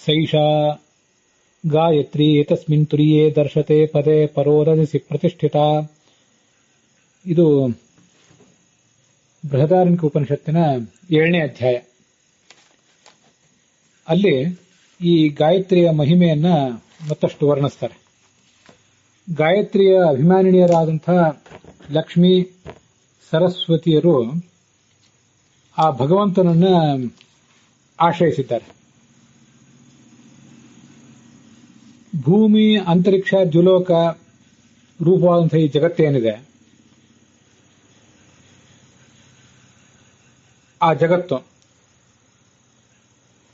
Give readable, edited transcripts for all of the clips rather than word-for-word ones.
ಸೈಷಾ ಗಾಯತ್ರಿ ಏತಸ್ಮಿನ್ ತುರಿಯೇ ದರ್ಶತೆ ಪದೇ ಪರೋರಸಿ ಪ್ರತಿಷ್ಠಿತ. ಇದು ಬೃಹದಾರಣ್ಯಕ ಉಪನಿಷತ್ತಿನ 7ನೇ ಅಧ್ಯಾಯ. ಅಲ್ಲಿ ಈ ಗಾಯತ್ರಿಯ ಮಹಿಮೆಯನ್ನ ಮತ್ತಷ್ಟು ವರ್ಣಿಸ್ತಾರೆ. ಗಾಯತ್ರಿಯ ಅಭಿಮಾನಿನಿಯರಾದಂತಹ ಲಕ್ಷ್ಮೀ ಸರಸ್ವತಿಯರು ಆ ಭಗವಂತನನ್ನ ಆಶ್ರಯಿಸಿದ್ದಾರೆ. ಭೂಮಿ, ಅಂತರಿಕ್ಷ, ದ್ಯುಲೋಕ ರೂಪವಾದಂತಹ ಈ ಜಗತ್ತೇನಿದೆ, ಆ ಜಗತ್ತು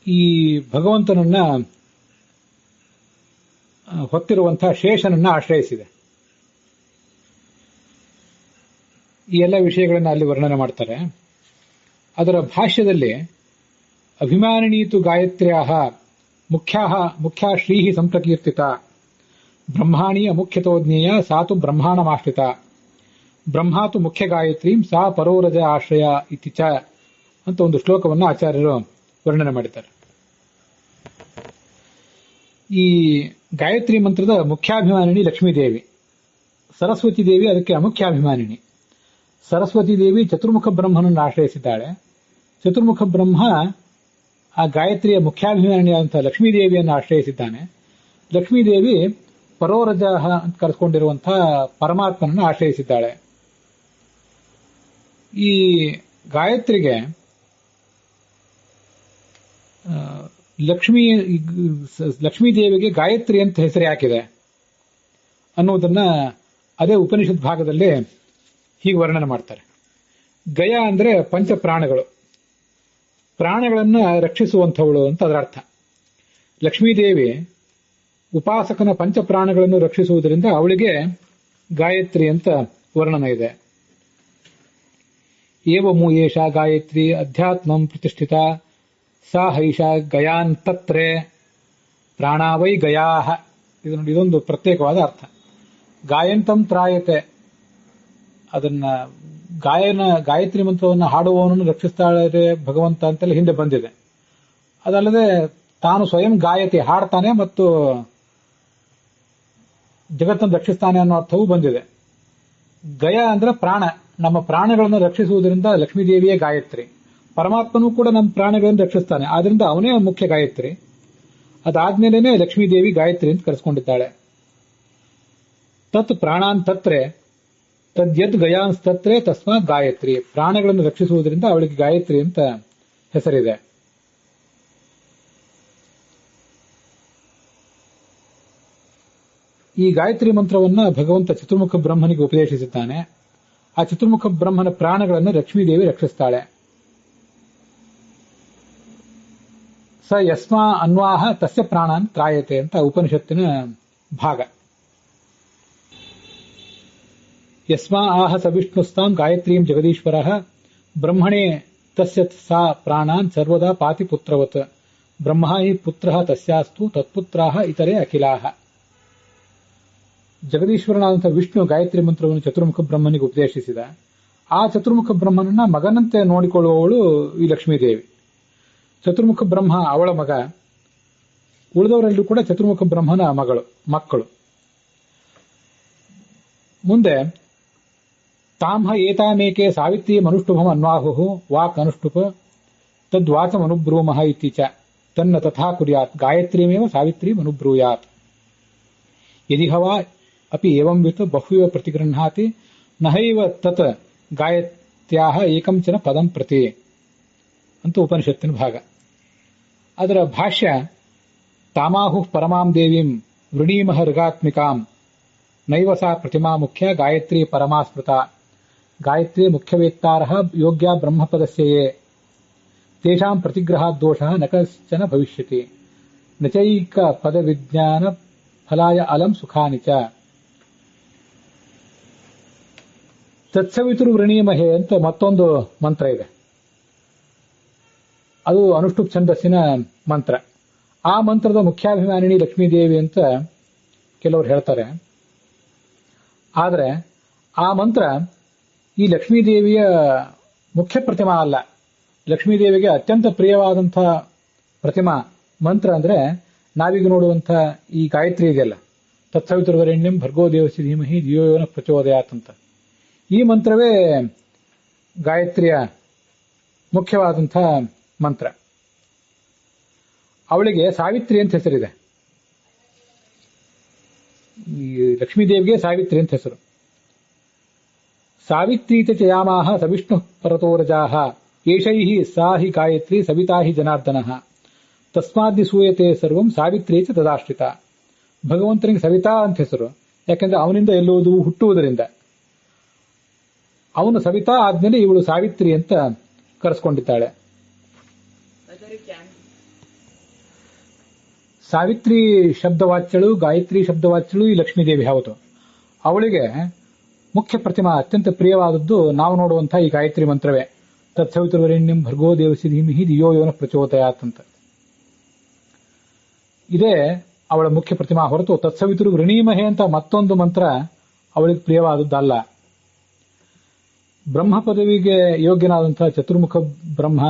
ಈ ಭಗವಂತನನ್ನ ಹೊತ್ತಿರುವಂತಹ ಶೇಷನನ್ನ ಆಶ್ರಯಿಸಿದೆ. ಈ ಎಲ್ಲ ವಿಷಯಗಳನ್ನು ಅಲ್ಲಿ ವರ್ಣನೆ ಮಾಡ್ತಾರೆ. ಅದರ ಭಾಷ್ಯದಲ್ಲಿ ಅಭಿಮಾನಿನೀತು ಗಾಯತ್ರ್ಯಾಹ ಮುಖ್ಯಾ ಶ್ರೀ ಸಂಪ್ರಕೀರ್ತಿತ ಬ್ರಹ್ಮಾಣಿ ಅಮುಖ್ಯತೋ ಜ್ಞೇಯ ಸಾತು ಬ್ರಹ್ಮಾಣಮಾಶ್ರಿತ ಬ್ರಹ್ಮಾತು ಮುಖ್ಯ ಗಾಯತ್ರೀಂ ಸಾ ಪರೋರಜ ಆಶ್ರಯ ಇತಿಚ ಅಂತ ಒಂದು ಶ್ಲೋಕವನ್ನು ಆಚಾರ್ಯರು ವರ್ಣನೆ ಮಾಡಿದ್ದಾರೆ. ಈ ಗಾಯತ್ರಿ ಮಂತ್ರದ ಮುಖ್ಯಾಭಿಮಾನಿನಿ ಲಕ್ಷ್ಮೀದೇವಿ, ಸರಸ್ವತಿ ದೇವಿ ಅದಕ್ಕೆ ಅಮುಖ್ಯಾಭಿಮಾನಿನಿ. ಸರಸ್ವತಿ ದೇವಿ ಚತುರ್ಮುಖ ಬ್ರಹ್ಮನನ್ನು ಆಶ್ರಯಿಸಿದ್ದಾಳೆ. ಚತುರ್ಮುಖ ಬ್ರಹ್ಮ ಆ ಗಾಯತ್ರಿಯ ಮುಖ್ಯಾಭಿಮಾನಿಯಾದಂತಹ ಲಕ್ಷ್ಮೀದೇವಿಯನ್ನು ಆಶ್ರಯಿಸಿದ್ದಾನೆ. ಲಕ್ಷ್ಮೀದೇವಿ ಪರೋರಜ ಅಂತ ಕರೆದುಕೊಂಡಿರುವಂತಹ ಪರಮಾತ್ಮನನ್ನು ಆಶ್ರಯಿಸಿದ್ದಾಳೆ. ಈ ಗಾಯತ್ರಿಗೆ ಲಕ್ಷ್ಮೀದೇವಿಗೆ ಗಾಯತ್ರಿ ಅಂತ ಹೆಸರು ಯಾಕಿದೆ ಅನ್ನುವುದನ್ನ ಅದೇ ಉಪನಿಷತ್ ಭಾಗದಲ್ಲಿ ಹೀಗೆ ವರ್ಣನೆ ಮಾಡ್ತಾರೆ. ಗಯ ಅಂದ್ರೆ ಪಂಚ ಪ್ರಾಣಗಳು, ಪ್ರಾಣಗಳನ್ನ ರಕ್ಷಿಸುವಂಥವಳು ಅಂತ ಅದರ ಅರ್ಥ. ಲಕ್ಷ್ಮೀದೇವಿ ಉಪಾಸಕನ ಪಂಚ ಪ್ರಾಣಗಳನ್ನು ರಕ್ಷಿಸುವುದರಿಂದ ಅವಳಿಗೆ ಗಾಯತ್ರಿ ಅಂತ ವರ್ಣನೆ ಇದೆ. ಏವಮು ಏಷ ಗಾಯತ್ರಿ ಅಧ್ಯಾತ್ಮಂ ಪ್ರತಿಷ್ಠಿತ ಸಾ ಹೈಷ ಗಯಾಂತತ್ರೆ ಪ್ರಾಣಾವೈ ಗಯಾಹ. ಇದೊಂದು ಪ್ರತ್ಯೇಕವಾದ ಅರ್ಥ. ಗಾಯಂತಂ ತ್ರಾಯತೆ, ಅದನ್ನ ಗಾಯತ್ರಿ ಮಂತ್ರವನ್ನು ಹಾಡುವವನನ್ನು ರಕ್ಷಿಸ್ತಾಳೆ ಭಗವಂತ ಅಂತೆಲ್ಲ ಹಿಂದೆ ಬಂದಿದೆ. ಅದಲ್ಲದೆ ತಾನು ಸ್ವಯಂ ಗಾಯತಿ, ಹಾಡ್ತಾನೆ ಮತ್ತು ಜಗತ್ತನ್ನು ರಕ್ಷಿಸ್ತಾನೆ ಅನ್ನೋ ಅರ್ಥವೂ ಬಂದಿದೆ. ಗಯ ಅಂದ್ರೆ ಪ್ರಾಣ, ನಮ್ಮ ಪ್ರಾಣಗಳನ್ನು ರಕ್ಷಿಸುವುದರಿಂದ ಲಕ್ಷ್ಮೀದೇವಿಯೇ ಗಾಯತ್ರಿ. ಪರಮಾತ್ಮನೂ ಕೂಡ ನಮ್ಮ ಪ್ರಾಣಗಳನ್ನು ರಕ್ಷಿಸ್ತಾನೆ, ಆದ್ರಿಂದ ಅವನೇ ಮುಖ್ಯ ಗಾಯತ್ರಿ. ಅದಾದ್ಮೇಲೆ ಲಕ್ಷ್ಮೀದೇವಿ ಗಾಯತ್ರಿ ಅಂತ ಕರೆಸ್ಕೊಂಡಿದ್ದಾಳೆ. ತತ್ ಪ್ರಾಣಾನ್ ತತ್ರೆ ತದ್ಯದ್ ಗಯಾನ್ಸ್ತತ್ರೆ ತಸ್ಮಾತ್ ಗಾಯತ್ರಿ. ಪ್ರಾಣಗಳನ್ನು ರಕ್ಷಿಸುವುದರಿಂದ ಅವಳಿಗೆ ಗಾಯತ್ರಿ ಅಂತ ಹೆಸರಿದೆ. ಈ ಗಾಯತ್ರಿ ಮಂತ್ರವನ್ನ ಭಗವಂತ ಚತುರ್ಮುಖ ಬ್ರಹ್ಮನಿಗೆ ಉಪದೇಶಿಸಿದ್ದಾನೆ. ಆ ಚತುರ್ಮುಖ ಬ್ರಹ್ಮನ ಪ್ರಾಣಗಳನ್ನು ಲಕ್ಷ್ಮೀದೇವಿ ರಕ್ಷಿಸ್ತಾಳೆ. ಸ ಯಸ್ಮಾ ಅನ್ವಾಹ ತಸ್ಯ ಪ್ರಾಣಾನ್ ತ್ರಾಯತೆ ಅಂತ ಉಪನಿಷತ್ತಿನ ಭಾಗ. ಯಸ್ಮಾ ಆಹ ಸವಿಷ್ಣುಸ್ತಾಂ ಗಾಯತ್ರೀಂ ಜಗದೀಶ್ವರಃ ಬ್ರಹ್ಮಣೇ ತಸ್ಯ ಸಾ ಪ್ರಾಣಾನ್ ಸರ್ವದಾ ಪಾತಿ ಪುತ್ರವತ್ ಬ್ರಹ್ಮ ಹಿ ಪುತ್ರಃ ತಸ್ಯಾಸ್ತು ತತ್ಪುತ್ರಾಃ ಇತರೆ ಅಖಿಲಾಃ. ಜಗದೀಶ್ವರನಾದಂತಹ ವಿಷ್ಣು ಗಾಯತ್ರಿ ಮಂತ್ರವನ್ನು ಚತುರ್ಮುಖ ಬ್ರಹ್ಮನಿಗೆ ಉಪದೇಶಿಸಿದ. ಆ ಚತುರ್ಮುಖ ಬ್ರಹ್ಮನನ್ನ ಮಗನಂತೆ ನೋಡಿಕೊಳ್ಳುವವಳು ಈ ಲಕ್ಷ್ಮೀದೇವಿ. ಚತುರ್ಮುಖ ಬ್ರಹ್ಮ ಅವಳ ಮಗ, ಉಳಿದವರೆಲ್ಲೂ ಕೂಡ ಚತುರ್ಮುಖ ಬ್ರಹ್ಮನ ಮಕ್ಕಳು. ಮುಂದೆ ತಾಂಹ ಏತಾಮೇಕೆ ಸಾವಿತ್ರಿ ಮನುಷ್ಠುಭಂ ಅನ್ವಾಹುಃ ವಾಕ್ ಅನುಷ್ಠುಪ ತದ್ವಾಚಂ ಅನುಬ್ರೂಮಃ ಇತ್ತೀಚ ತನ್ನ ತಥಾ ಕುರ್ಯಾತ್ ಗಾಯತ್ರೀಮೇವ ಸಾವಿತ್ರೀ ಅನುಬ್ರೂಯಾತ್ ಯದಿ ಹವಾ ಅಪಿ ಏವಂ ವಿತ್ ಬಹುವಿವ ಪ್ರತಿಗೃಹ್ಣಾತಿ ನಹೈವ ತತ್ ಗಾಯತ್ರ್ಯಾಹ ಏಕಂಚನ ಪದಂ ಪ್ರತಿ ಅಂತ ಉಪನಿಷತ್ತಿನ ಭಾಗ. ಅದರ ಭಾಷ್ಯ ತಾಮಾಹುಃ ಪರಮಾಂ ದೇವೀಂ ವೃಣೀಮಹ ಋಗಾತ್ಮಿಕಾಂ ನೈವ ಸಾ ಪ್ರತಿಮಾ ಮುಖ್ಯ ಗಾಯತ್ರಿ ಪರಮಾ ಸ್ಮೃತ ಗಾಯತ್ರಿ ಮುಖ್ಯವೇತ್ತಾರಃ ಯೋಗ್ಯ ಬ್ರಹ್ಮಪದಸ್ಯಯೇ ತೇಷಾಂ ಪ್ರತಿಗ್ರಹಾತ್ ದೋಷಃ ನ ಕಶ್ಚನ ಭವಿಷ್ಯತಿ ನಚೈಕ ಪದ ವಿಜ್ಞಾನ ಫಲಾಯ ಅಲಂ ಸುಖಾನಿ ಚ. ತತ್ಸವಿತುರು ವೃಣೀಮಹೆ ಅಂತ ಮತ್ತೊಂದು ಮಂತ್ರ ಇದೆ. ಅದು ಅನುಷ್ಠುಪ್ ಛಂದಸ್ಸಿನ ಮಂತ್ರ. ಆ ಮಂತ್ರದ ಮುಖ್ಯಾಭಿಮಾನಿನಿ ಲಕ್ಷ್ಮೀದೇವಿ ಅಂತ ಕೆಲವರು ಹೇಳ್ತಾರೆ. ಆದರೆ ಆ ಮಂತ್ರ ಈ ಲಕ್ಷ್ಮೀದೇವಿಯ ಮುಖ್ಯ ಪ್ರತಿಮಾ ಅಲ್ಲ. ಲಕ್ಷ್ಮೀದೇವಿಗೆ ಅತ್ಯಂತ ಪ್ರಿಯವಾದಂತಹ ಪ್ರತಿಮಾ ಮಂತ್ರ ಅಂದ್ರೆ ನಾವೀಗ ನೋಡುವಂತ ಈ ಗಾಯತ್ರಿ ಇದೆಯಲ್ಲ, ತತ್ಸವಿತುರ್ವರೆಣ್ಯಂ ಭರ್ಗೋ ದೇವಸ್ಯ ಧೀಮಹಿ ಧಿಯೋ ಯೋ ನಃ ಪ್ರಚೋದಯಾತ್ ಅಂತ. ಈ ಮಂತ್ರವೇ ಗಾಯತ್ರಿಯ ಮುಖ್ಯವಾದಂಥ ಮಂತ್ರ. ಅವಳಿಗೆ ಸಾವಿತ್ರಿ ಅಂತ ಹೆಸರಿದೆ. ಈ ಲಕ್ಷ್ಮೀದೇವಿಗೆ ಸಾವಿತ್ರಿ ಅಂತ ಹೆಸರು. ಸಾವಿತ್ರೀತ ಚಯಾಮಾಹ ಸವಿಷ್ಣು ಪರತೋರಜಾಹ ಏಷೈ ಸಾ ಹಿ ಗಾಯತ್ರಿ ಸವಿತಾ ಹಿ ಜನಾರ್ದನಃ ತಸ್ಮಾದ್ದಿ ಸೂಯತೆ ಸರ್ವಂ ಸಾವಿತ್ರಿ ಚ ತದಾಶ್ರಿತ. ಭಗವಂತನಿಗೆ ಸವಿತಾ ಅಂತ ಹೆಸರು, ಯಾಕಂದ್ರೆ ಅವನಿಂದ ಎಲ್ಲುವುದು ಹುಟ್ಟುವುದರಿಂದ. ಅವನು ಸವಿತಾ ಆದ್ಮೇಲೆ ಇವಳು ಸಾವಿತ್ರಿ ಅಂತ ಕರೆಸ್ಕೊಂಡಿದ್ದಾಳೆ. ಸಾವಿತ್ರಿ ಶಬ್ದವಾಚ್ಯಳು, ಗಾಯತ್ರಿ ಶಬ್ದವಾಚ್ಯಳು ಈ ಲಕ್ಷ್ಮೀದೇವಿ. ಹೌದು, ಅವಳಿಗೆ ಮುಖ್ಯ ಪ್ರತಿಮಾ ಅತ್ಯಂತ ಪ್ರಿಯವಾದದ್ದು ನಾವು ನೋಡುವಂತಹ ಈ ಗಾಯತ್ರಿ ಮಂತ್ರವೇ. ತತ್ಸವಿತುರ್ವರೆಣ್ಯಂ ಭರ್ಗೋ ದೇವಸ್ಯ ಧೀಮಹಿ ಧಿಯೋ ಯೋ ನಃ ಪ್ರಚೋದಯಾತ್ ಅಂತ. ಇದೇ ಅವಳ ಮುಖ್ಯ ಪ್ರತಿಮಾ ಹೊರತು ತತ್ಸವಿತುರು ವೃಣೀಮಹೆ ಅಂತ ಮತ್ತೊಂದು ಮಂತ್ರ ಅವಳಿಗೆ ಪ್ರಿಯವಾದದ್ದಲ್ಲ. ಬ್ರಹ್ಮ ಪದವಿಗೆ ಯೋಗ್ಯನಾದಂತಹ ಚತುರ್ಮುಖ ಬ್ರಹ್ಮ,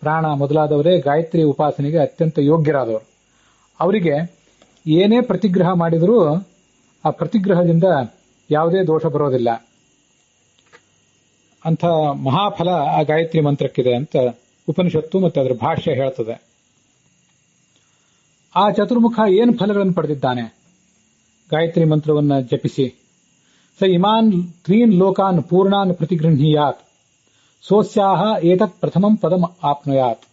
ಪ್ರಾಣ ಮೊದಲಾದವರೇ ಗಾಯತ್ರಿ ಉಪಾಸನೆಗೆ ಅತ್ಯಂತ ಯೋಗ್ಯರಾದವರು. ಅವರಿಗೆ ಏನೇ ಪ್ರತಿಗ್ರಹ ಮಾಡಿದರೂ ಆ ಪ್ರತಿಗ್ರಹದಿಂದ ಯಾವುದೇ ದೋಷ ಬರೋದಿಲ್ಲ. ಅಂಥ ಮಹಾಫಲ ಆ ಗಾಯತ್ರಿ ಮಂತ್ರಕ್ಕಿದೆ ಅಂತ ಉಪನಿಷತ್ತು ಮತ್ತು ಅದರ ಭಾಷ್ಯ ಹೇಳ್ತದೆ. ಆ ಚತುರ್ಮುಖ ಏನು ಫಲಗಳನ್ನು ಪಡೆದಿದ್ದಾನೆ ಗಾಯತ್ರಿ ಮಂತ್ರವನ್ನು ಜಪಿಸಿ? ಸ ಇಮಾನ್ ತ್ರೀನ್ ಲೋಕಾನ್ ಪೂರ್ಣಾನ್ ಪ್ರತಿಗೃಹೀಯಾತ್ ಸೋಸ್ಯಾಹ ಏತತ್ ಪ್ರಥಮಂ ಪದಂ ಆಪ್ನುಯಾತ್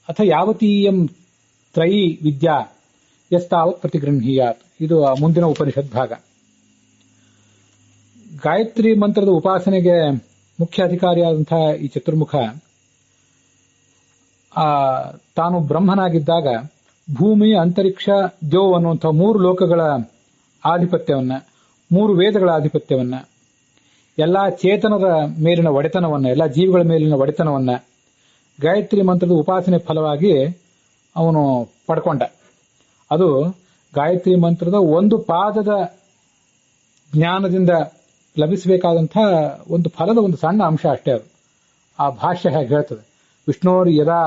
ಅಥ ಯಾವತೀಯಂ ತ್ರಯೀ ವಿದ್ಯಾ ಯಸ್ತಾವತ್ ಪ್ರತಿಗೃಹೀಯಾತ್. ಇದು ಮುಂದಿನ ಉಪನಿಷತ್ ಭಾಗ. ಗಾಯತ್ರಿ ಮಂತ್ರದ ಉಪಾಸನೆಗೆ ಮುಖ್ಯ ಅಧಿಕಾರಿಯಾದಂತಹ ಈ ಚತುರ್ಮುಖ ತಾನು ಬ್ರಹ್ಮನಾಗಿದ್ದಾಗ ಭೂಮಿ, ಅಂತರಿಕ್ಷ, ದೇವ್ ಅನ್ನುವಂಥ 3 ಲೋಕಗಳ ಆಧಿಪತ್ಯವನ್ನ, 3 ವೇದಗಳ ಆಧಿಪತ್ಯವನ್ನ, ಎಲ್ಲಾ ಚೇತನದ ಮೇಲಿನ ಒಡೆತನವನ್ನ, ಎಲ್ಲಾ ಜೀವಿಗಳ ಮೇಲಿನ ಒಡೆತನವನ್ನ ಗಾಯತ್ರಿ ಮಂತ್ರದ ಉಪಾಸನೆ ಫಲವಾಗಿ ಅವನು ಪಡ್ಕೊಂಡ. ಅದು ಗಾಯತ್ರಿ ಮಂತ್ರದ ಒಂದು ಪಾದದ ಜ್ಞಾನದಿಂದ ಲಭಿಸಬೇಕಾದಂಥ ಒಂದು ಫಲದ ಒಂದು ಸಣ್ಣ ಅಂಶ ಅಷ್ಟೇ. ಅದು ಆ ಭಾಷ್ಯ ಹೇಗೆ ಹೇಳ್ತದೆ, ವಿಷ್ಣೋರ್ ಯದಾ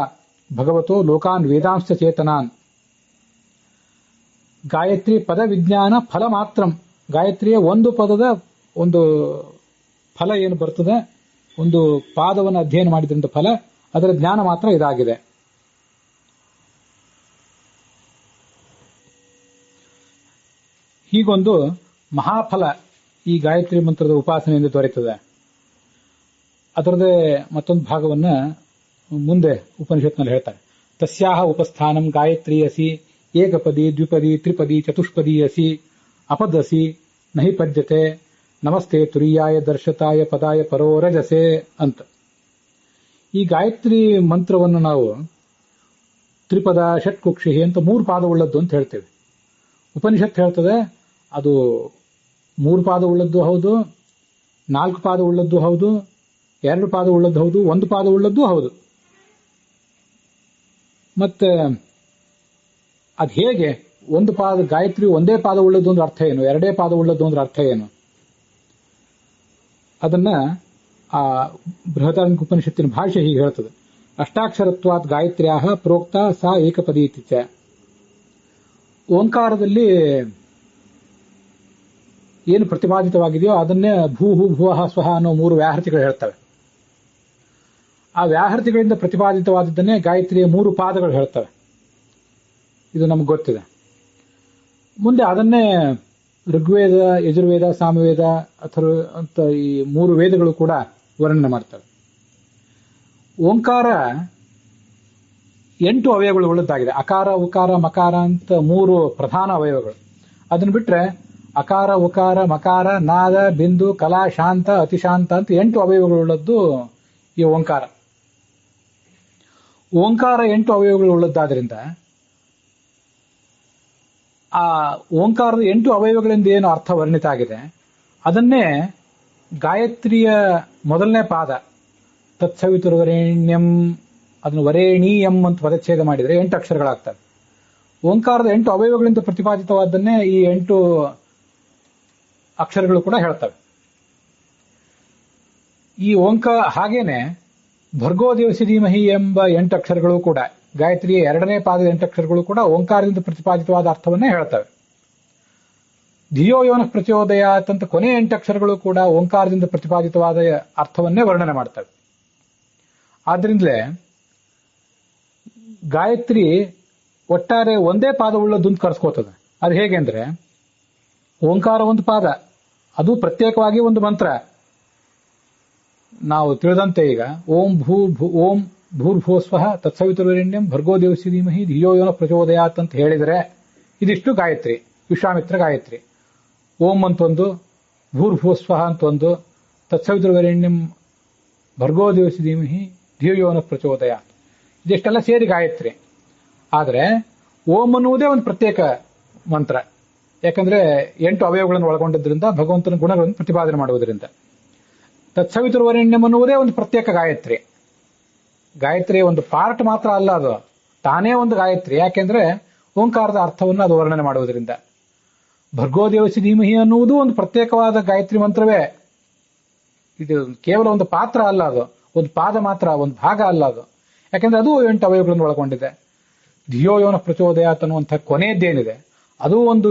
ಭಗವತೋ ಲೋಕಾನ್ ವೇದಾಂಶ ಚೇತನಾನ್. ಗಾಯತ್ರಿ ಪದ ವಿಜ್ಞಾನ ಫಲ ಮಾತ್ರ. ಗಾಯತ್ರಿಯ ಒಂದು ಪದದ ಒಂದು ಫಲ ಏನು ಬರ್ತದೆ, ಒಂದು ಪಾದವನ್ನು ಅಧ್ಯಯನ ಮಾಡಿದಂಥ ಫಲ, ಅದರ ಜ್ಞಾನ ಮಾತ್ರ ಇದಾಗಿದೆ. ಹೀಗೊಂದು ಮಹಾಫಲ ಈ ಗಾಯತ್ರಿ ಮಂತ್ರದ ಉಪಾಸನೆಯಿಂದ ದೊರೆಯುತ್ತದೆ. ಅದರದೇ ಮತ್ತೊಂದು ಭಾಗವನ್ನ ಮುಂದೆ ಉಪನಿಷತ್ನಲ್ಲಿ ಹೇಳ್ತಾರೆ. ತಸ್ಯಾಹ ಉಪಸ್ಥಾನಂ ಗಾಯತ್ರಿ ಅಸಿ ಏಕಪದಿ ದ್ವಿಪದಿ ತ್ರಿಪದಿ ಚತುಷ್ಪದಿ ಅಸಿ ಅಪದಸಿ ನಹಿ ಪದ್ಯತೆ ನಮಸ್ತೆ ತುರಿಯಾಯ ದರ್ಶತಾಯ ಪದಾಯ ಪರೋ ರಜಸೆ ಅಂತ. ಈ ಗಾಯತ್ರಿ ಮಂತ್ರವನ್ನು ನಾವು ತ್ರಿಪದ ಷಟ್ಕುಕ್ಷಿ ಅಂತ 3 ಪಾದವುಳ್ಳದ್ದು ಅಂತ ಹೇಳ್ತೇವೆ. ಉಪನಿಷತ್ ಹೇಳ್ತದೆ ಅದು 3 ಪಾದ ಉಳ್ಳದ್ದು ಹೌದು, 4 ಪಾದ ಉಳ್ಳದ್ದು ಹೌದು, 2 ಪಾದ ಉಳ್ಳದ್ದು ಹೌದು, 1 ಪಾದ ಉಳ್ಳದ್ದು ಹೌದು. ಮತ್ತೆ ಅದು ಹೇಗೆ ಒಂದು ಪಾದ ಗಾಯತ್ರಿ ಒಂದೇ ಪಾದ ಉಳ್ಳದ್ದು ಅಂದ್ರೆ ಅರ್ಥ ಏನು, 2 ಪಾದ ಉಳ್ಳದ್ದು ಅಂದ್ರೆ ಅರ್ಥ ಏನು? ಅದನ್ನ ಆ ಬೃಹದಾರಣ್ಯಕ ಉಪನಿಷತ್ತಿನ ಭಾಷೆ ಹೀಗೆ ಹೇಳ್ತದೆ. ಅಷ್ಟಾಕ್ಷರತ್ವಾತ್ ಗಾಯತ್ರ್ಯಾಹ ಪ್ರೋಕ್ತ ಸಾ ಏಕಪದೀತಿ ಚ. ಓಂಕಾರದಲ್ಲಿ ಏನು ಪ್ರತಿಪಾದಿತವಾಗಿದೆಯೋ ಅದನ್ನೇ ಭೂಹು ಭುವಃ ಸ್ವಹ ಅನ್ನೋ 3 ವ್ಯಾಹೃತಿಗಳು ಹೇಳ್ತವೆ. ಆ ವ್ಯಾಹೃತಿಗಳಿಂದ ಪ್ರತಿಪಾದಿತವಾದದ್ದನ್ನೇ ಗಾಯತ್ರಿಯ 3 ಪಾದಗಳು ಹೇಳ್ತವೆ. ಇದು ನಮ್ಗೆ ಗೊತ್ತಿದೆ. ಮುಂದೆ ಅದನ್ನೇ ಋಗ್ವೇದ, ಯಜುರ್ವೇದ, ಸಾಮವೇದ ಅಥರ್ವ ಅಂತ ಈ 3 ವೇದಗಳು ಕೂಡ ವರ್ಣನೆ ಮಾಡ್ತವೆ. ಓಂಕಾರ 8 ಅವಯವಗಳು ಉಳ್ಳದ್ದಾಗಿದೆ. ಅಕಾರ, ಉಕಾರ, ಮಕಾರ ಅಂತ 3 ಪ್ರಧಾನ ಅವಯವಗಳು. ಅದನ್ನು ಬಿಟ್ರೆ ಅಕಾರ, ಉಕಾರ, ಮಕಾರ, ನಾದ, ಬಿಂದು, ಕಲಾ, ಶಾಂತ, ಅತಿಶಾಂತ ಅಂತ 8 ಅವಯವಗಳುಳ್ಳದ್ದು ಈ ಓಂಕಾರ. ಓಂಕಾರ 8 ಅವಯವಗಳು ಉಳ್ಳದ್ದಾದ್ರಿಂದ ಆ ಓಂಕಾರದ 8 ಅವಯವಗಳಿಂದ ಏನು ಅರ್ಥ ವರ್ಣಿತ ಆಗಿದೆ ಅದನ್ನೇ ಗಾಯತ್ರಿಯ ಮೊದಲನೇ ಪಾದ ತತ್ಸವಿತುರ್ವರೆಣ್ಯಂ, ಅದನ್ನು ವರೇಣೀಯಂ ಅಂತ ಪದಚ್ಛೇದ ಮಾಡಿದರೆ 8 ಅಕ್ಷರಗಳಾಗ್ತವೆ. ಓಂಕಾರದ 8 ಅವಯವಗಳಿಂದ ಪ್ರತಿಪಾದಿತವಾದನ್ನೇ ಈ 8 ಅಕ್ಷರಗಳು ಕೂಡ ಹೇಳ್ತವೆ. ಈ ಓಂಕಾರ ಹಾಗೇನೆ ಭರ್ಗೋ ದೇವಸ್ಯ ಧೀಮಹಿ ಎಂಬ 8 ಅಕ್ಷರಗಳು ಕೂಡ ಗಾಯತ್ರಿಯ ಎರಡನೇ ಪಾದದ 8 ಅಕ್ಷರಗಳು ಕೂಡ ಓಂಕಾರದಿಂದ ಪ್ರತಿಪಾದಿತವಾದ ಅರ್ಥವನ್ನೇ ಹೇಳ್ತವೆ. ಧಿಯೋ ಯೋನ ಪ್ರಚೋದಯಾತ್ ಅಂತ ಕೊನೆ 8 ಅಕ್ಷರಗಳು ಕೂಡ ಓಂಕಾರದಿಂದ ಪ್ರತಿಪಾದಿತವಾದ ಅರ್ಥವನ್ನೇ ವರ್ಣನೆ ಮಾಡ್ತವೆ. ಆದ್ರಿಂದಲೇ ಗಾಯತ್ರಿ ಒಟ್ಟಾರೆ ಒಂದೇ ಪಾದ ಉಳ್ಳದ್ದು ಅಂತ ಕರೆಸ್ಕೋತದೆ. ಅದು ಹೇಗೆ ಅಂದ್ರೆ, ಓಂಕಾರ ಒಂದು ಪಾದ, ಅದು ಪ್ರತ್ಯೇಕವಾಗಿ ಒಂದು ಮಂತ್ರ. ನಾವು ತಿಳಿದಂತೆ ಈಗ ಓಂ ಭೂರ್ಭುವಸ್ವಃ ತತ್ಸವಿತುರ್ವರೆಣ್ಯಂ ಭರ್ಗೋ ದೇವಸ್ಯ ಧೀಮಹಿ ಧಿಯೋ ಯೋನ ಪ್ರಚೋದಯಾತ್ ಅಂತ ಹೇಳಿದರೆ ಇದಿಷ್ಟು ಗಾಯತ್ರಿ, ವಿಶ್ವಾಮಿತ್ರ ಗಾಯತ್ರಿ. ಓಂ ಅಂತ ಒಂದು, ಭೂರ್ಭುವಸ್ವಃ ಅಂತ ಒಂದು, ತತ್ಸವಿತುರ್ವರೆಣ್ಯಂ ಭರ್ಗೋ ದೇವಸ್ಯ ಧೀಮಹಿ ಧಿಯೋ ಯೋನ ಪ್ರಚೋದಯಾತ್, ಇದಿಷ್ಟೆಲ್ಲ ಸೇರಿ ಗಾಯತ್ರಿ. ಆದರೆ ಓಂ ಅನ್ನುವುದೇ ಒಂದು ಪ್ರತ್ಯೇಕ ಮಂತ್ರ. ಯಾಕಂದ್ರೆ 8 ಅವಯವಗಳನ್ನು ಒಳಗೊಂಡಿದ್ದರಿಂದ ಭಗವಂತನ ಗುಣಗಳನ್ನು ಪ್ರತಿಪಾದನೆ ಮಾಡುವುದರಿಂದ. ತತ್ಸವಿತುರ್ವರೆಣ್ಯಂ ಅನ್ನುವುದೇ ಒಂದು ಪ್ರತ್ಯೇಕ ಗಾಯತ್ರಿ. ಗಾಯತ್ರಿಯ ಒಂದು ಪಾರ್ಟ್ ಮಾತ್ರ ಅಲ್ಲ, ಅದು ತಾನೇ ಒಂದು ಗಾಯತ್ರಿ. ಯಾಕೆಂದ್ರೆ ಓಂಕಾರದ ಅರ್ಥವನ್ನು ಅದು ವರ್ಣನೆ ಮಾಡುವುದರಿಂದ. ಭರ್ಗೋ ದೇವಸ್ಯ ಧೀಮಹಿ ಅನ್ನುವುದು ಒಂದು ಪ್ರತ್ಯೇಕವಾದ ಗಾಯತ್ರಿ ಮಂತ್ರವೇ. ಇದು ಕೇವಲ ಒಂದು ಪಾತ್ರ ಅಲ್ಲ, ಅದು ಒಂದು ಪಾದ ಮಾತ್ರ, ಒಂದು ಭಾಗ ಅಲ್ಲ ಅದು. ಯಾಕೆಂದ್ರೆ ಅದು 8 ಅವಯವಗಳನ್ನು ಒಳಗೊಂಡಿದೆ. ಧಿಯೋ ಯೋನ ಪ್ರಚೋದಯಾತ್ ಅನ್ನುವಂಥ ಕೊನೆಯದ್ದೇನಿದೆ ಅದು ಒಂದು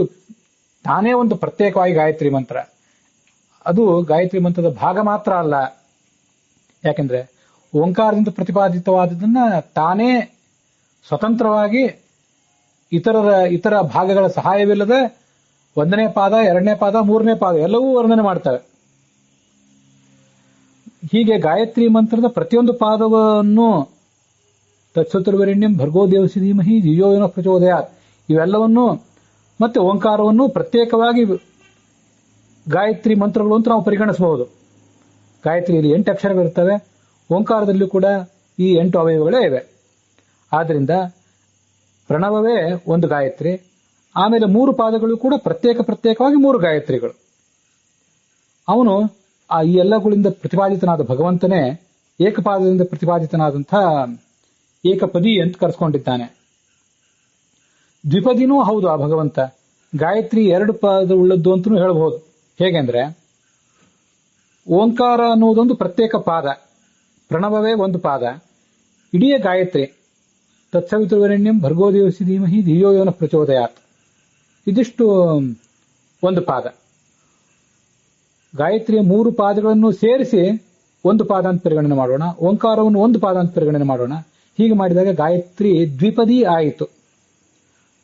ತಾನೇ ಒಂದು ಪ್ರತ್ಯೇಕವಾಗಿ ಗಾಯತ್ರಿ ಮಂತ್ರ. ಅದು ಗಾಯತ್ರಿ ಮಂತ್ರದ ಭಾಗ ಮಾತ್ರ ಅಲ್ಲ. ಯಾಕೆಂದ್ರೆ ಓಂಕಾರದಿಂದ ಪ್ರತಿಪಾದಿತವಾದದನ್ನ ತಾನೇ ಸ್ವತಂತ್ರವಾಗಿ ಇತರ ಭಾಗಗಳ ಸಹಾಯವಿಲ್ಲದೆ 1ನೇ ಪಾದ, 2ನೇ ಪಾದ, 3ನೇ ಪಾದ ಎಲ್ಲವೂ ವರ್ಣನೆ ಮಾಡ್ತವೆ. ಹೀಗೆ ಗಾಯತ್ರಿ ಮಂತ್ರದ ಪ್ರತಿಯೊಂದು ಪಾದವನ್ನು ತತ್ಸವಿತುರ್ವರೆಣ್ಯಂ ಭರ್ಗೋ ದೇವಸ್ಯ ಧೀಮಹಿ ಧಿಯೋ ಯೋನ ಪ್ರಚೋದಯಾತ್ ಇವೆಲ್ಲವನ್ನು ಮತ್ತೆ ಓಂಕಾರವನ್ನು ಪ್ರತ್ಯೇಕವಾಗಿ ಗಾಯತ್ರಿ ಮಂತ್ರಗಳು ಅಂತ ನಾವು ಪರಿಗಣಿಸಬಹುದು. ಗಾಯತ್ರಿಯಲ್ಲಿ 8 ಅಕ್ಷರಗಳಿರ್ತವೆ, ಓಂಕಾರದಲ್ಲೂ ಕೂಡ ಈ 8 ಅವಯವಗಳೇ ಇವೆ. ಆದ್ದರಿಂದ ಪ್ರಣವವೇ ಒಂದು ಗಾಯತ್ರಿ. ಆಮೇಲೆ 3 ಪಾದಗಳು ಕೂಡ ಪ್ರತ್ಯೇಕವಾಗಿ 3 ಗಾಯತ್ರಿಗಳು. ಅವನು ಈ ಎಲ್ಲಗಳಿಂದ ಪ್ರತಿಪಾದಿತನಾದ ಭಗವಂತನೇ ಏಕಪಾದದಿಂದ ಪ್ರತಿಪಾದಿತನಾದಂಥ ಏಕಪದಿ ಅಂತ ಕರೆಸ್ಕೊಂಡಿದ್ದಾನೆ. ದ್ವಿಪದಿನೂ ಹೌದು ಆ ಭಗವಂತ. ಗಾಯತ್ರಿ 2 ಪಾದ ಉಳ್ಳದ್ದು ಅಂತಲೂ ಹೇಳಬಹುದು. ಹೇಗೆಂದ್ರೆ ಓಂಕಾರ ಅನ್ನುವುದೊಂದು ಪ್ರತ್ಯೇಕ ಪಾದ, ಪ್ರಣವವೇ ಒಂದು ಪಾದ, ಇಡೀ ಗಾಯತ್ರಿ ತತ್ಸವಿತುರ್ವರೆಣ್ಯಂ ಭರ್ಗೋ ದೇವಸ್ಯ ಧೀಮಹಿ ಧಿಯೋ ಯೋನ ಪ್ರಚೋದಯಾತ್ ಇದಿಷ್ಟು ಒಂದು ಪಾದ. ಗಾಯತ್ರಿಯ 3 ಪಾದಗಳನ್ನು ಸೇರಿಸಿ ಒಂದು ಪಾದ ಅಂತ ಪರಿಗಣನೆ ಮಾಡೋಣ, ಓಂಕಾರವನ್ನು ಒಂದು ಪಾದ ಅಂತ ಪರಿಗಣನೆ ಮಾಡೋಣ. ಹೀಗೆ ಮಾಡಿದಾಗ ಗಾಯತ್ರಿ ದ್ವಿಪದಿ ಆಯಿತು.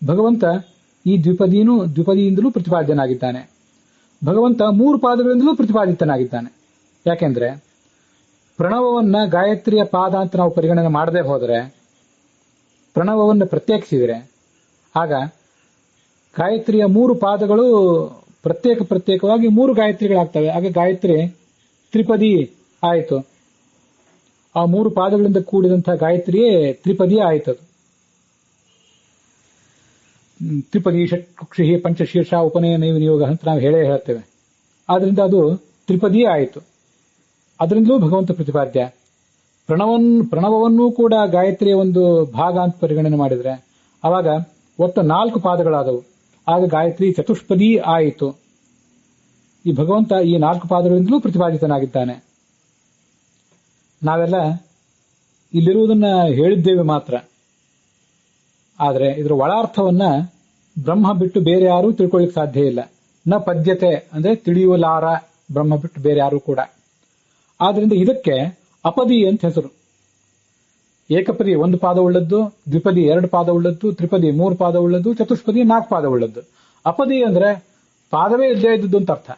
ಭಗವಂತ ಈ ದ್ವಿಪದಿಯಿಂದಲೂ ಪ್ರತಿಪಾದ್ಯನಾಗಿದ್ದಾನೆ. ಭಗವಂತ 3 ಪಾದಗಳಿಂದಲೂ ಪ್ರತಿಪಾದಿತನಾಗಿದ್ದಾನೆ. ಯಾಕೆಂದ್ರೆ ಪ್ರಣವವನ್ನ ಗಾಯತ್ರಿಯ ಪಾದ ಅಂತ ನಾವು ಪರಿಗಣನೆ ಮಾಡದೆ ಹೋದರೆ, ಪ್ರಣವವನ್ನು ಪ್ರತ್ಯೇಕಿಸಿದರೆ, ಆಗ ಗಾಯತ್ರಿಯ 3 ಪಾದಗಳು ಪ್ರತ್ಯೇಕವಾಗಿ 3 ಗಾಯತ್ರಿಗಳಾಗ್ತವೆ. ಆಗ ಗಾಯತ್ರಿ ತ್ರಿಪದಿ ಆಯಿತು. ಆ 3 ಪಾದಗಳಿಂದ ಕೂಡಿದಂತಹ ಗಾಯತ್ರಿಯೇ ತ್ರಿಪದಿ ಆಯಿತದು. ತ್ರಿಪದಿ ಷಟ್ಕುಕ್ಷಿ ಪಂಚಶೀರ್ಷ ಉಪನಯನ ವಿನಿಯೋಗ ಅಂತ ನಾವು ಹೇಳ್ತೇವೆ. ಆದ್ರಿಂದ ಅದು ತ್ರಿಪದಿ ಆಯಿತು. ಅದರಿಂದಲೂ ಭಗವಂತ ಪ್ರತಿಪಾದ್ಯ. ಪ್ರಣವವನ್ನೂ ಕೂಡ ಗಾಯತ್ರಿಯ ಒಂದು ಭಾಗ ಅಂತ ಪರಿಗಣನೆ ಮಾಡಿದ್ರೆ ಅವಾಗ ಒಟ್ಟು 4 ಪಾದಗಳಾದವು. ಆಗ ಗಾಯತ್ರಿ ಚತುಷ್ಪದಿ ಆಯಿತು. ಈ ಭಗವಂತ ಈ 4 ಪಾದಗಳಿಂದಲೂ ಪ್ರತಿಪಾದಿತನಾಗಿದ್ದಾನೆ. ನಾವೆಲ್ಲ ಇಲ್ಲಿರುವುದನ್ನ ಹೇಳಿದ್ದೇವೆ ಮಾತ್ರ. ಆದರೆ ಇದರ ಒಳಾರ್ಥವನ್ನ ಬ್ರಹ್ಮ ಬಿಟ್ಟು ಬೇರೆ ಯಾರೂ ತಿಳ್ಕೊಳ್ಳಿಕ್ಕೆ ಸಾಧ್ಯ ಇಲ್ಲ. ನ ಪದ್ಯತೆ ಅಂದ್ರೆ ತಿಳಿಯುವಲಾರ ಬ್ರಹ್ಮ ಬಿಟ್ಟು ಬೇರೆ ಯಾರೂ ಕೂಡ. ಆದ್ರಿಂದ ಇದಕ್ಕೆ ಅಪದಿ ಅಂತ ಹೆಸರು. ಏಕಪದಿ 1 ಪಾದ ಉಳ್ಳದ್ದು, ದ್ವಿಪದಿ 2 ಪಾದ ಉಳ್ಳದ್ದು, ತ್ರಿಪದಿ 3 ಪಾದ ಉಳ್ಳದ್ದು, ಚತುಷ್ಪದಿ 4 ಪಾದ ಉಳ್ಳದ್ದು. ಅಪದಿ ಅಂದ್ರೆ ಪಾದವೇ ಇದ್ದೇ ಇದ್ದದ್ದು ಅಂತ ಅರ್ಥ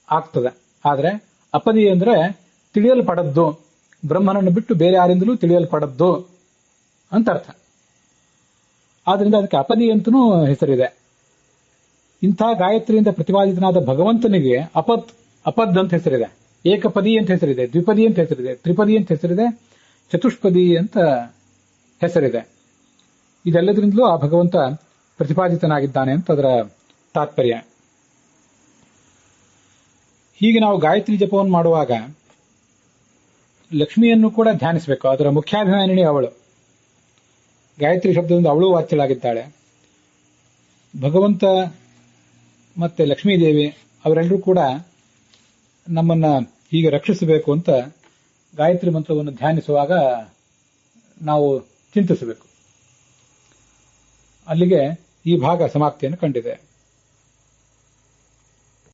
ಆಗ್ತದೆ. ಆದ್ರೆ ಅಪದಿ ಅಂದ್ರೆ ತಿಳಿಯಲ್ಪಡದ್ದು, ಬ್ರಹ್ಮನನ್ನು ಬಿಟ್ಟು ಬೇರೆ ಯಾರಿಂದಲೂ ತಿಳಿಯಲ್ಪಡದ್ದು ಅಂತ ಅರ್ಥ. ಆದ್ರಿಂದ ಅದಕ್ಕೆ ಅಪದಿ ಅಂತನೂ ಹೆಸರಿದೆ. ಇಂಥ ಗಾಯತ್ರಿಯಿಂದ ಪ್ರತಿಪಾದಿತನಾದ ಭಗವಂತನಿಗೆ ಅಪದ್ ಅಂತ ಹೆಸರಿದೆ, ಏಕಪದಿ ಅಂತ ಹೆಸರಿದೆ, ದ್ವಿಪದಿ ಅಂತ ಹೆಸರಿದೆ, ತ್ರಿಪದಿ ಅಂತ ಹೆಸರಿದೆ, ಚತುಷ್ಪದಿ ಅಂತ ಹೆಸರಿದೆ. ಇದೆಲ್ಲದರಿಂದಲೂ ಆ ಭಗವಂತ ಪ್ರತಿಪಾದಿತನಾಗಿದ್ದಾನೆ ಅಂತ ಅದರ ತಾತ್ಪರ್ಯ. ಹೀಗೆ ನಾವು ಗಾಯತ್ರಿ ಜಪವನ್ನು ಮಾಡುವಾಗ ಲಕ್ಷ್ಮಿಯನ್ನು ಕೂಡ ಧ್ಯಾನಿಸಬೇಕು. ಅದರ ಮುಖ್ಯಾಭಿಮಾನಿನಿ ಅವಳು. ಗಾಯತ್ರಿ ಶಬ್ದದಿಂದ ಅವಳು ವಾಚ್ಯಳಾಗಿದ್ದಾಳೆ. ಭಗವಂತ ಮತ್ತೆ ಲಕ್ಷ್ಮೀದೇವಿ ಅವರೆಲ್ಲರೂ ಕೂಡ ನಮ್ಮನ್ನ ಹೀಗೆ ರಕ್ಷಿಸಬೇಕು ಅಂತ ಗಾಯತ್ರಿ ಮಂತ್ರವನ್ನು ಧ್ಯಾನಿಸುವಾಗ ನಾವು ಚಿಂತಿಸಬೇಕು. ಅಲ್ಲಿಗೆ ಈ ಭಾಗ ಸಮಾಪ್ತಿಯನ್ನು ಕಂಡಿದೆ.